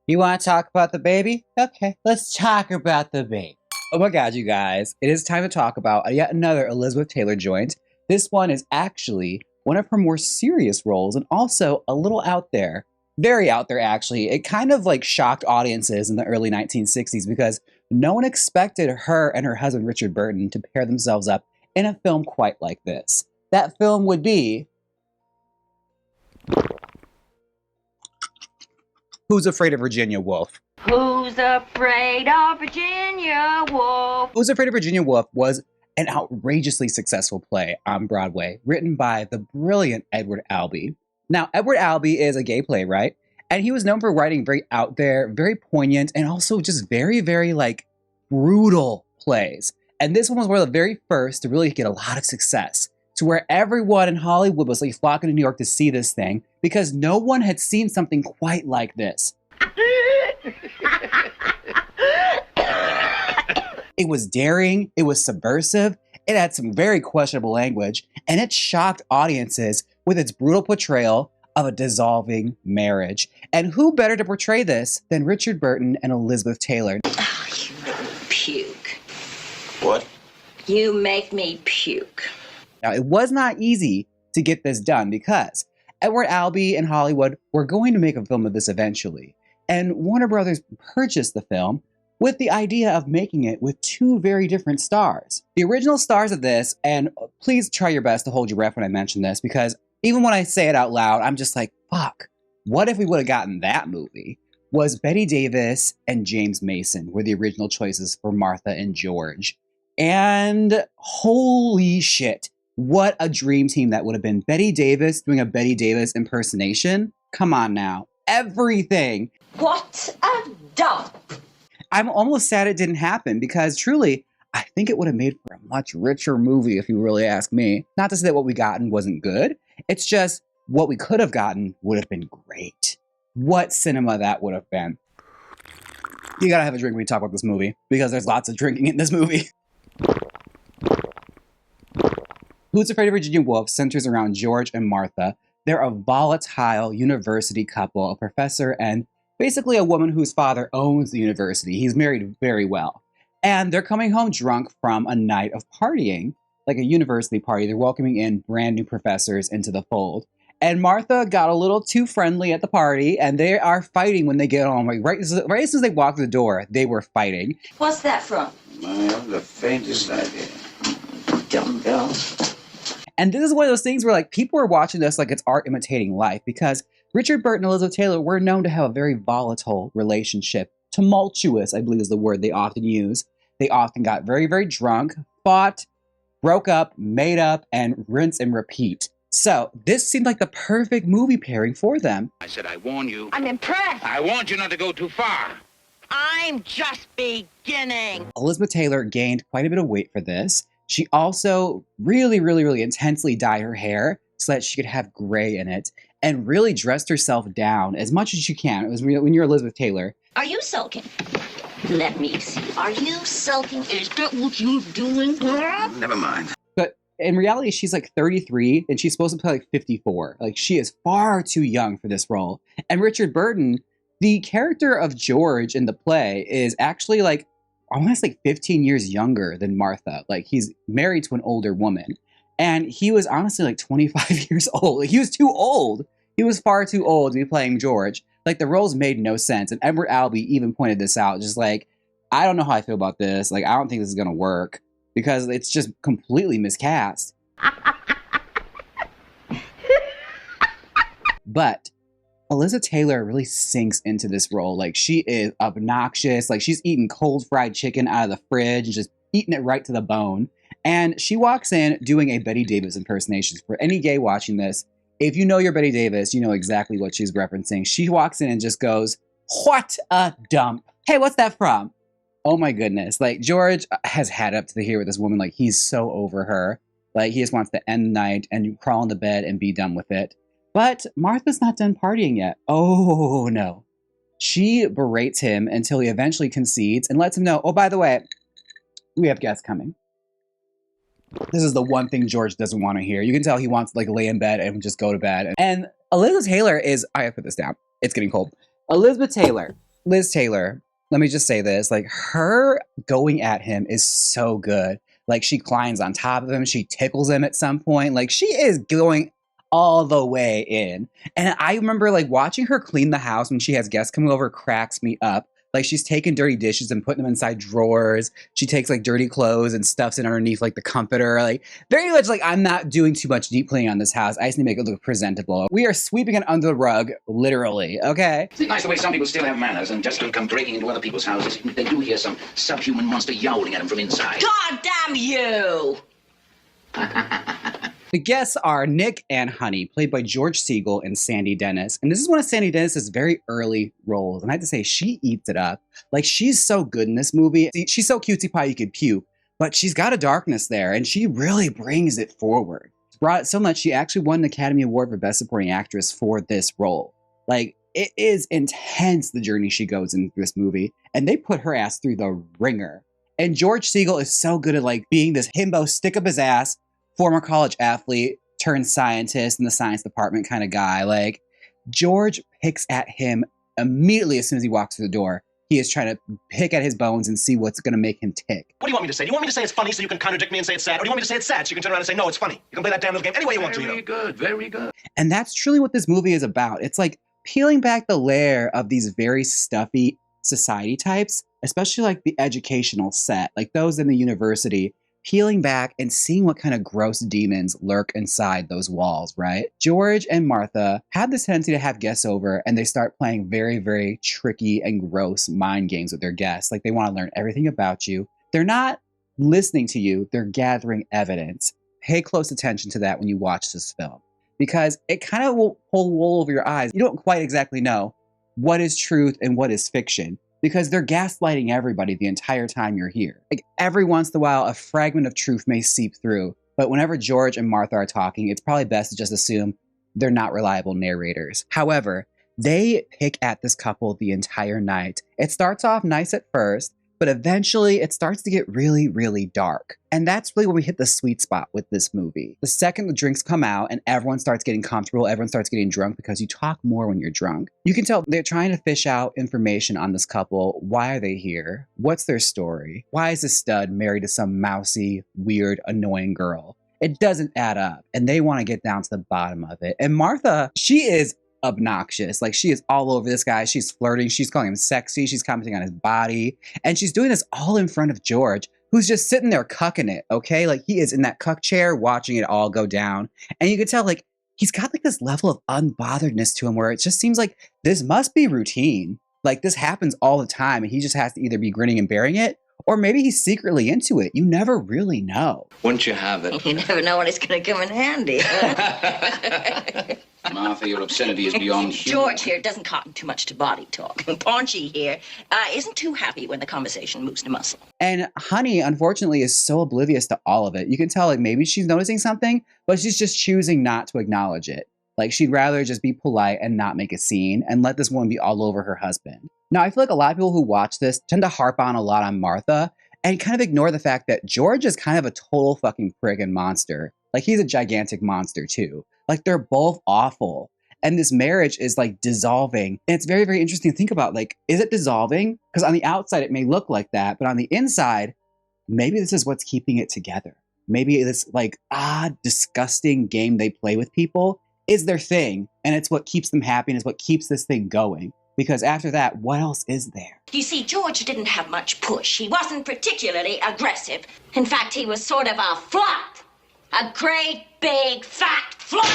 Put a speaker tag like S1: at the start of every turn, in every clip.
S1: You want to talk about the baby? Okay, let's talk about the baby. Oh my god, you guys. It is time to talk about yet another Elizabeth Taylor joint. This one is actually one of her more serious roles and also a little out there. Very out there, actually. It kind of like shocked audiences in the early 1960s because no one expected her and her husband Richard Burton to pair themselves up in a film quite like this. That film would be Who's Afraid of Virginia Woolf?
S2: Who's Afraid of Virginia Woolf?
S1: Who's Afraid of Virginia Woolf was an outrageously successful play on Broadway, written by the brilliant Edward Albey. Now, Edward Albey is a gay playwright, and he was known for writing very out there, very poignant, and also just very, very, like, brutal plays. And this one was one of the very first to really get a lot of success, to where everyone in Hollywood was like flocking to New York to see this thing, because no one had seen something quite like this. It was daring, it was subversive, it had some very questionable language, and it shocked audiences with its brutal portrayal of a dissolving marriage. And who better to portray this than Richard Burton and Elizabeth Taylor?
S2: Oh, you make me puke.
S3: What?
S2: You make me puke.
S1: Now, it was not easy to get this done because Edward Albey and Hollywood were going to make a film of this eventually. And Warner Brothers purchased the film with the idea of making it with two very different stars. The original stars of this, and please try your best to hold your breath when I mention this, because even when I say it out loud, I'm just like, fuck, what if we would have gotten that movie? Was Bette Davis and Jaymes Mason were the original choices for Martha and George. And holy shit, what a dream team that would have been. Bette Davis doing a Bette Davis impersonation? Come on now. Everything.
S2: What a dump.
S1: I'm almost sad it didn't happen because truly, I think it would have made for a much richer movie if you really ask me. Not to say that what we gotten wasn't good. It's just what we could have gotten would have been great. What cinema that would have been. You gotta have a drink when you talk about this movie because there's lots of drinking in this movie. Who's Afraid of Virginia Woolf centers around George and Martha. They're a volatile university couple, a professor and basically a woman whose father owns the university. He's married very well. And they're coming home drunk from a night of partying, like a university party. They're welcoming in brand new professors into the fold. And Martha got a little too friendly at the party, and they are fighting when they get home. Like right as soon as they walk through the door, they were fighting.
S2: What's that from?
S3: I have the faintest idea.
S2: Dumb girl.
S1: And this is one of those things where like people are watching this like it's art imitating life, because Richard Burton and Elizabeth Taylor were known to have a very volatile relationship. Tumultuous, I believe is the word they often use. They often got very, very drunk, fought, broke up, made up, and rinse and repeat. So this seemed like the perfect movie pairing for them.
S4: I said, I warn you.
S2: I'm impressed.
S4: I warned you not to go too far.
S2: I'm just beginning.
S1: Elizabeth Taylor gained quite a bit of weight for this. She also really, really, really intensely dyed her hair so that she could have gray in it, and really dressed herself down as much as you can. It was when you're Elizabeth Taylor.
S2: Are you sulking? Let me see. Are you sulking? Is that what you're doing?
S3: Never mind.
S1: But in reality, she's like 33 and she's supposed to play like 54. Like she is far too young for this role. And Richard Burton, the character of George in the play, is actually like almost like 15 years younger than Martha. Like he's married to an older woman. And he was honestly like 25 years old. Like, he was too old. He was far too old to be playing George. Like the roles made no sense. And Edward Albey even pointed this out. Just like, I don't know how I feel about this. Like, I don't think this is going to work because it's just completely miscast. But Elizabeth Taylor really sinks into this role. Like she is obnoxious. Like she's eating cold fried chicken out of the fridge and just eating it right to the bone. And she walks in doing a Bette Davis impersonation. For any gay watching this, if you know you're Bette Davis, you know exactly what she's referencing. She walks in and just goes, "What a dump. Hey, what's that from?" Oh my goodness. Like George has had up to the here with this woman. Like he's so over her. Like he just wants to end the night and crawl into bed and be done with it. But Martha's not done partying yet. Oh no. She berates him until he eventually concedes and lets him know, oh, by the way, we have guests coming. This is the one thing George doesn't want to hear. You can tell he wants to like lay in bed and just go to bed. And Elizabeth Taylor is, I have to put this down. It's getting cold. Elizabeth Taylor Liz Taylor, let me just say this, like her going at him is so good. Like she climbs on top of him, she tickles him at some point. Like she is going all the way in. And I remember like watching her clean the house when she has guests coming over cracks me up. Like she's taking dirty dishes and putting them inside drawers. She takes like dirty clothes and stuffs it underneath like the comforter. Like very much like I'm not doing too much deep cleaning on this house. I just need to make it look presentable. We are sweeping it under the rug, literally, okay?
S4: It's nice the way some people still have manners and just don't come breaking into other people's houses. Even if they do hear some subhuman monster yowling at them from inside.
S2: God damn you!
S1: The guests are Nick and Honey, played by George Seagal and Sandy Dennis. And this is one of Sandy Dennis's very early roles. And I have to say, she eats it up. Like, she's so good in this movie. She's so cutesy pie you could puke, but she's got a darkness there, and she really brings it forward. It's brought it so much, she actually won an Academy Award for Best Supporting Actress for this role. Like, it is intense, the journey she goes in this movie. And they put her ass through the ringer. And George Seagal is so good at, like, being this himbo, stick up his ass, former college athlete turned scientist in the science department kind of guy. Like, George picks at him immediately as soon as he walks through the door. He is trying to pick at his bones and see what's going to make him tick.
S5: What do you want me to say? Do you want me to say it's funny so you can contradict me and say it's sad? Or do you want me to say it's sad so you can turn around and say, no, it's funny? You can play that damn little game any way you want to, you know?
S4: Very good, very good.
S1: And that's truly what this movie is about. It's like peeling back the layer of these very stuffy society types, especially like the educational set, like those in the university, peeling back and seeing what kind of gross demons lurk inside those walls, right? George and Martha have this tendency to have guests over and they start playing very, very tricky and gross mind games with their guests. Like they want to learn everything about you. They're not listening to you, they're gathering evidence. Pay close attention to that when you watch this film because it kind of will pull wool over your eyes. You don't quite exactly know what is truth and what is fiction, because they're gaslighting everybody the entire time you're here. Like every once in a while, a fragment of truth may seep through, but whenever George and Martha are talking, it's probably best to just assume they're not reliable narrators. However, they pick at this couple the entire night. It starts off nice at first, but eventually it starts to get really, really dark. And that's really where we hit the sweet spot with this movie. The second the drinks come out and everyone starts getting comfortable, everyone starts getting drunk because you talk more when you're drunk. You can tell they're trying to fish out information on this couple. Why are they here? What's their story? Why is this stud married to some mousy, weird, annoying girl? It doesn't add up. And they want to get down to the bottom of it. And Martha, she is obnoxious. Like she is all over this guy. She's flirting. She's calling him sexy. She's commenting on his body. And she's doing this all in front of George, who's just sitting there cucking it, okay? Like he is in that cuck chair watching it all go down. And you can tell like he's got like this level of unbotheredness to him where it just seems like this must be routine. Like this happens all the time and he just has to either be grinning and bearing it or maybe he's secretly into it. You never really know.
S3: Wouldn't you have it?
S2: You never know when it's going to come in handy.
S4: Martha, your obscenity is beyond human.
S2: George here doesn't cotton too much to body talk. Paunchy here isn't too happy when the conversation moves to muscle.
S1: And Honey, unfortunately, is so oblivious to all of it. You can tell like maybe she's noticing something, but she's just choosing not to acknowledge it. Like she'd rather just be polite and not make a scene and let this woman be all over her husband. Now, I feel like a lot of people who watch this tend to harp on a lot on Martha and kind of ignore the fact that George is kind of a total fucking prig and monster. Like he's a gigantic monster too. Like they're both awful. And this marriage is like dissolving. And it's very, very interesting to think about, like, is it dissolving? Because on the outside, it may look like that. But on the inside, maybe this is what's keeping it together. Maybe this like odd, disgusting game they play with people is their thing. And it's what keeps them happy and it's what keeps this thing going. Because after that, what else is there?
S2: You see, George didn't have much push. He wasn't particularly aggressive. In fact, he was sort of a flop. A great, big, fat flop.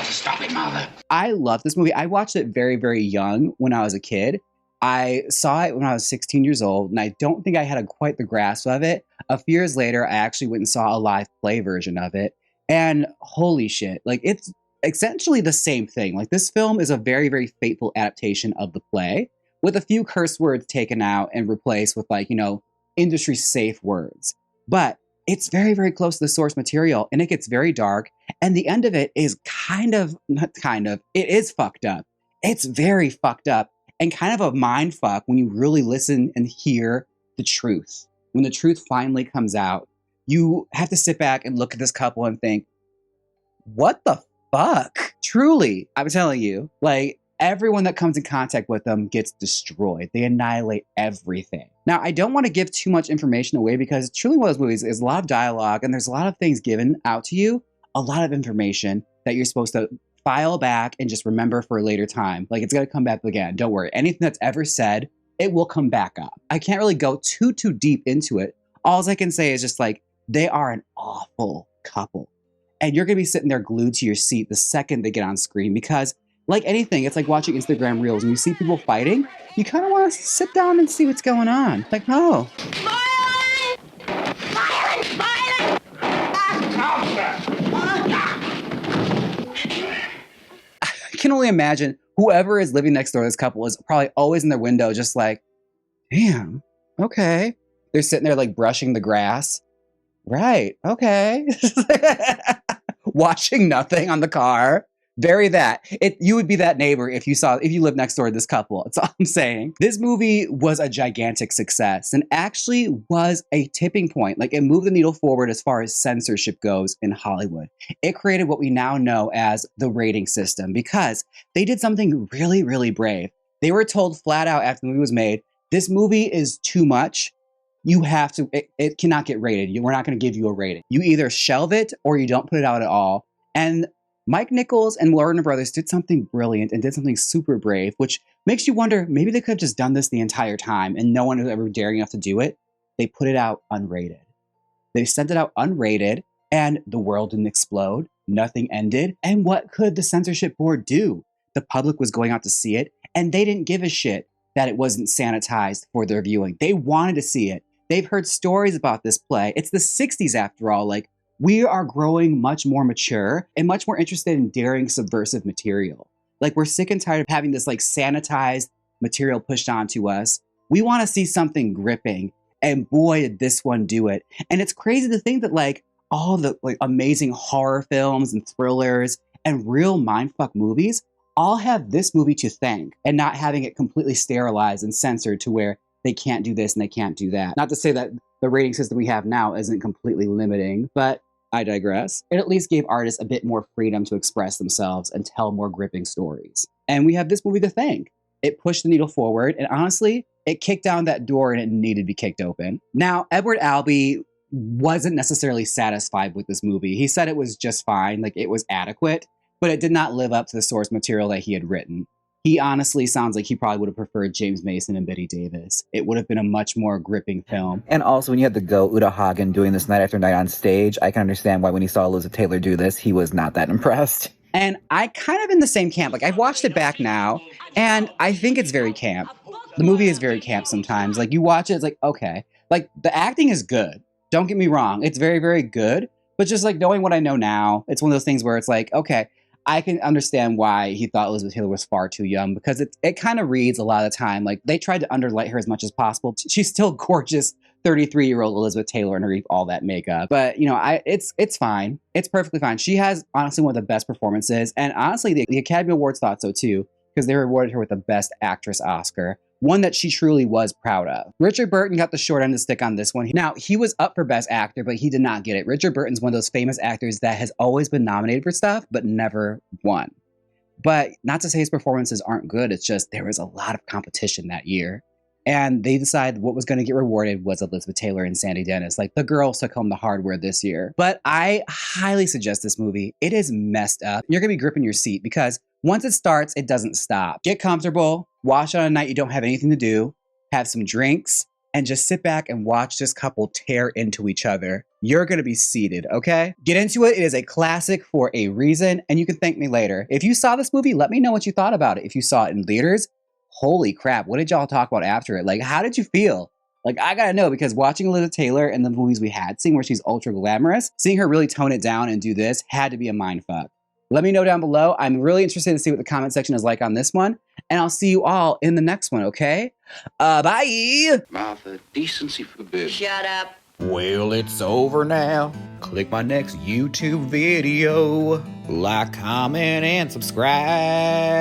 S4: Stop it, Martha.
S1: I love this movie. I watched it very, very young when I was a kid. I saw it when I was 16 years old, and I don't think I had quite the grasp of it. A few years later, I actually went and saw a live play version of it. And holy shit, like it's essentially the same thing. Like this film is a very, very faithful adaptation of the play with a few curse words taken out and replaced with like, you know, industry safe words. But it's very, very close to the source material and it gets very dark. And the end of it is it is fucked up. It's very fucked up and kind of a mind fuck when you really listen and hear the truth. When the truth finally comes out, you have to sit back and look at this couple and think, what the fuck? Truly, I'm telling you, like, everyone that comes in contact with them gets destroyed. They annihilate everything. Now, I don't want to give too much information away because truly one of those movies is a lot of dialogue and there's a lot of things given out to you, a lot of information that you're supposed to file back and just remember for a later time. Like, it's going to come back again. Don't worry. Anything that's ever said, it will come back up. I can't really go too deep into it. All I can say is just like, they are an awful couple. And you're going to be sitting there glued to your seat the second they get on screen because like anything, it's like watching Instagram Reels. When you see people fighting, you kind of want to sit down and see what's going on. Like, oh.
S2: Violent! Violent! Violent!
S1: I can only imagine whoever is living next door to this couple is probably always in their window just like, damn, okay. They're sitting there like brushing the grass. Right, okay. Watching nothing on the car. Very that. You would be that neighbor if you lived next door to this couple. That's all I'm saying. This movie was a gigantic success and actually was a tipping point. Like, it moved the needle forward as far as censorship goes in Hollywood. It created what we now know as the rating system because they did something really, really brave. They were told flat out after the movie was made, this movie is too much. You have to, it cannot get rated. We're not going to give you a rating. You either shelve it or you don't put it out at all. And Mike Nichols and Warner Brothers did something brilliant and did something super brave, which makes you wonder, maybe they could have just done this the entire time and no one was ever daring enough to do it. They put it out unrated. They sent it out unrated and the world didn't explode. Nothing ended. And what could the censorship board do? The public was going out to see it and they didn't give a shit that it wasn't sanitized for their viewing. They wanted to see it. They've heard stories about this play. It's the 60s after all. Like, we are growing much more mature and much more interested in daring subversive material. Like, we're sick and tired of having this like sanitized material pushed onto us. We want to see something gripping. And boy, did this one do it. And it's crazy to think that like all the like amazing horror films and thrillers and real mindfuck movies all have this movie to thank and not having it completely sterilized and censored to where they can't do this and they can't do that. Not to say that the rating system we have now isn't completely limiting, but I digress. It at least gave artists a bit more freedom to express themselves and tell more gripping stories. And we have this movie to thank. It pushed the needle forward, and honestly, it kicked down that door and it needed to be kicked open. Now, Edward Albey wasn't necessarily satisfied with this movie. He said it was just fine, like it was adequate, but it did not live up to the source material that he had written. He honestly sounds like he probably would have preferred James Mason and Bette Davis. It would have been a much more gripping film.
S6: And also, when you had the GOAT Uta Hagen doing this night after night on stage, I can understand why when he saw Elizabeth Taylor do this, he was not that impressed.
S1: And I kind of in the same camp. Like, I've watched it back now, and I think it's very camp. The movie is very camp sometimes. Like, you watch it, it's like, okay. Like, the acting is good. Don't get me wrong. It's very, very good. But just, like, knowing what I know now, it's one of those things where it's like, okay, I can understand why he thought Elizabeth Taylor was far too young because it kind of reads a lot of the time. Like, they tried to underlight her as much as possible. She's still gorgeous 33-year-old Elizabeth Taylor underneath all that makeup. But, you know, it's fine. It's perfectly fine. She has, honestly, one of the best performances. And honestly, the Academy Awards thought so, too, because they rewarded her with the Best Actress Oscar. One that she truly was proud of. Richard Burton got the short end of the stick on this one. Now, he was up for Best Actor, but he did not get it. Richard Burton's one of those famous actors that has always been nominated for stuff, but never won. But not to say his performances aren't good, it's just there was a lot of competition that year. And they decided what was going to get rewarded was Elizabeth Taylor and Sandy Dennis. Like, the girls took home the hardware this year. But I highly suggest this movie. It is messed up. You're going to be gripping your seat because once it starts, it doesn't stop. Get comfortable. Watch it on a night you don't have anything to do. Have some drinks. And just sit back and watch this couple tear into each other. You're going to be seated, okay? Get into it. It is a classic for a reason. And you can thank me later. If you saw this movie, let me know what you thought about it. If you saw it in theaters, holy crap, what did y'all talk about after it? Like, how did you feel? Like, I gotta know, because watching Elizabeth Taylor in the movies we had seen where she's ultra glamorous, seeing her really tone it down and do this had to be a mindfuck. Let me know down below. I'm really interested to see what the comment section is like on this one. And I'll see you all in the next one, okay? Bye!
S3: Martha, decency forbids.
S2: Shut up.
S6: Well, it's over now. Click my next YouTube video. Like, comment, and subscribe.